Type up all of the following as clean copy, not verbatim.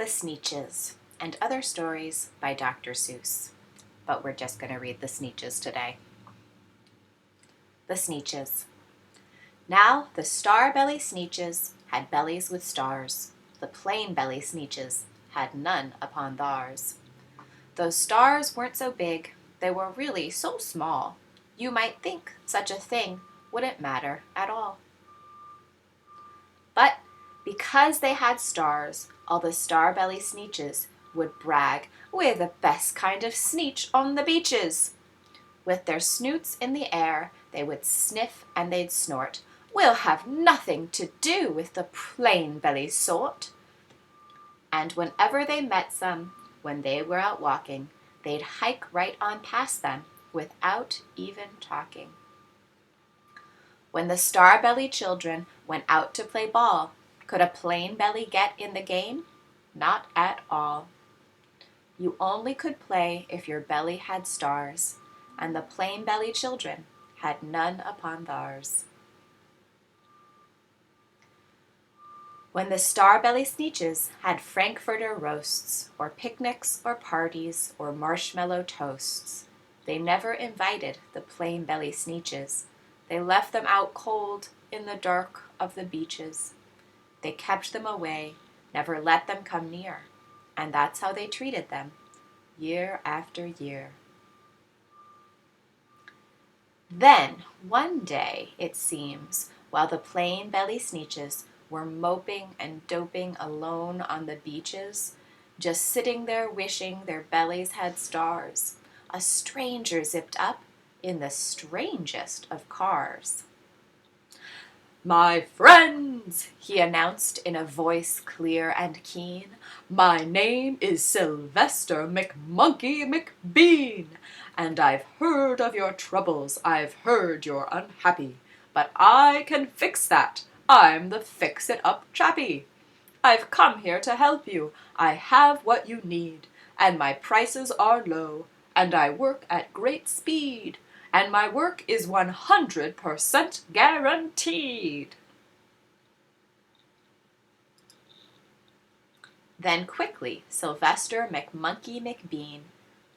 The Sneetches, and Other Stories by Dr. Seuss. But we're just going to read the Sneetches today. The Sneetches. Now the star-belly Sneetches had bellies with stars. The plain-belly Sneetches had none upon theirs. Those stars weren't so big, they were really so small. You might think such a thing wouldn't matter at all. But because they had stars, all the star-belly Sneetches would brag, "We're the best kind of Sneetch on the beaches." With their snoots in the air, they would sniff and they'd snort, "We'll have nothing to do with the plain-belly sort." And whenever they met some, when they were out walking, they'd hike right on past them without even talking. When the star-belly children went out to play ball, could a plain belly get in the game? Not at all. You only could play if your belly had stars, and the plain belly children had none upon theirs. When the star-belly Sneetches had Frankfurter roasts, or picnics, or parties, or marshmallow toasts, they never invited the plain belly Sneetches. They left them out cold in the dark of the beaches. They kept them away, never let them come near, and that's how they treated them, year after year. Then, one day, it seems, while the plain belly Sneetches were moping and doping alone on the beaches, just sitting there wishing their bellies had stars, a stranger zipped up in the strangest of cars. "My friends," he announced in a voice clear and keen, "my name is Sylvester McMonkey McBean, and I've heard of your troubles, I've heard you're unhappy, but I can fix that, I'm the fix-it-up chappie. I've come here to help you, I have what you need, and my prices are low, and I work at great speed, and my work is 100% guaranteed." Then quickly Sylvester McMonkey McBean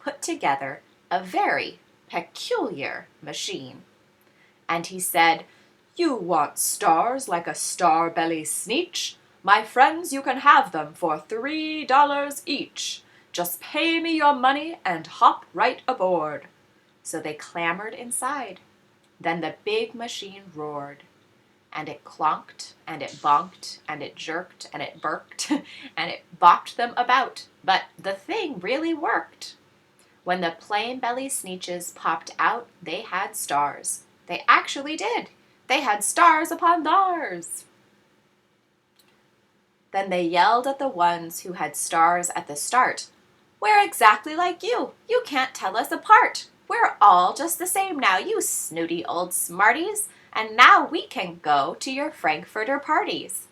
put together a very peculiar machine. And he said, "You want stars like a star-belly Sneetch? My friends, you can have them for $3 each. Just pay me your money and hop right aboard." So they clambered inside. Then the big machine roared, and it clonked, and it bonked, and it jerked, and it burked, and it bopped them about. But the thing really worked. When the plain belly Sneetches popped out, they had stars. They actually did. They had stars upon theirs. Then they yelled at the ones who had stars at the start, "We're exactly like you. You can't tell us apart. We're all just the same now, you snooty old smarties, and now we can go to your Frankfurter parties."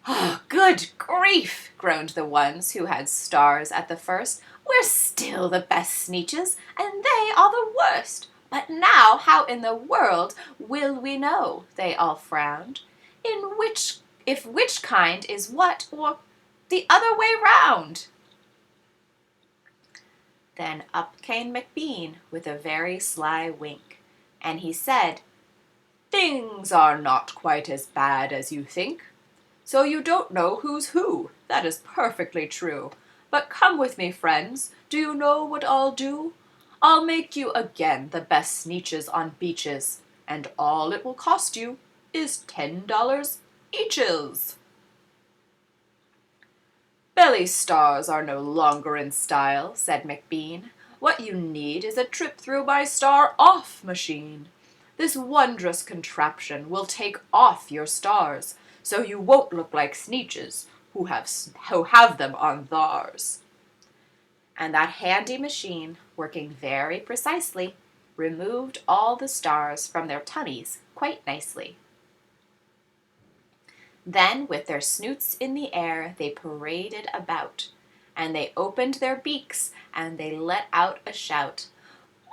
"Oh, good grief," groaned the ones who had stars at the first. "We're still the best Sneetches, and they are the worst. But now how in the world will we know?" They all frowned. If which kind is what, or the other way round?" Then up came McBean with a very sly wink, and he said, "Things are not quite as bad as you think. So you don't know who's who. That is perfectly true. But come with me, friends. Do you know what I'll do? I'll make you again the best Sneetches on beaches, and all it will cost you is $10 eaches." "Belly stars are no longer in style," said McBean. "What you need is a trip through my star-off machine. This wondrous contraption will take off your stars, so you won't look like Sneetches who have them on theirs." And that handy machine, working very precisely, removed all the stars from their tummies quite nicely. Then, with their snoots in the air, they paraded about, and they opened their beaks, and they let out a shout,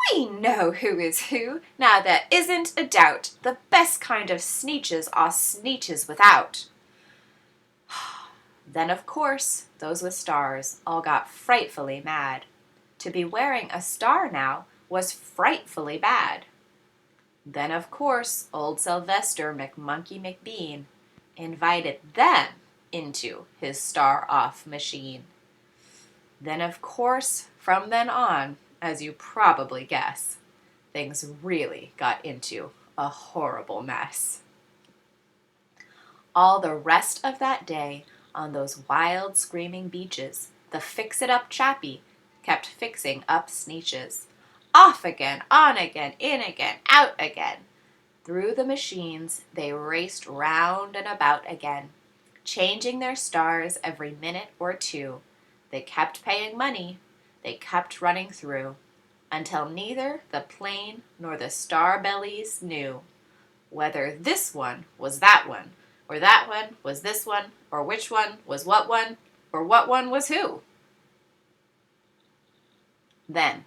"We know who is who, now there isn't a doubt. The best kind of Sneetches are Sneetches without." Then, of course, those with stars all got frightfully mad. To be wearing a star now was frightfully bad. Then, of course, old Sylvester McMonkey McBean invited them into his star-off machine. Then, of course, from then on, as you probably guess, things really got into a horrible mess. All the rest of that day, on those wild, screaming beaches, the fix-it-up chappie kept fixing up Sneetches. Off again, on again, in again, out again. Through the machines they raced round and about again, changing their stars every minute or two. They kept paying money, they kept running through, until neither the plane nor the star bellies knew whether this one was that one, or that one was this one, or which one was what one, or what one was who. Then,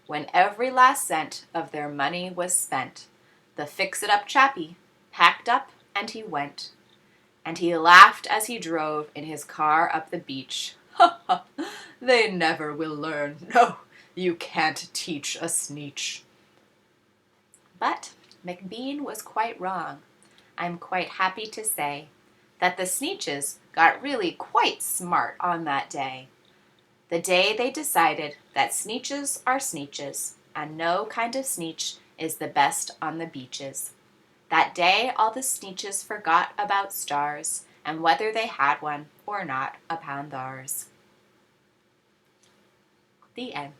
when every last cent of their money was spent, the fix-it-up chappie packed up and he went. And he laughed as he drove in his car up the beach. Ha ha! They never will learn. No, you can't teach a Sneetch. But McBean was quite wrong. I'm quite happy to say that the Sneetches got really quite smart on that day. The day they decided that Sneetches are Sneetches, and no kind of Sneetch is the best on the beaches. That day all the Sneetches forgot about stars, and whether they had one or not upon theirs. The end.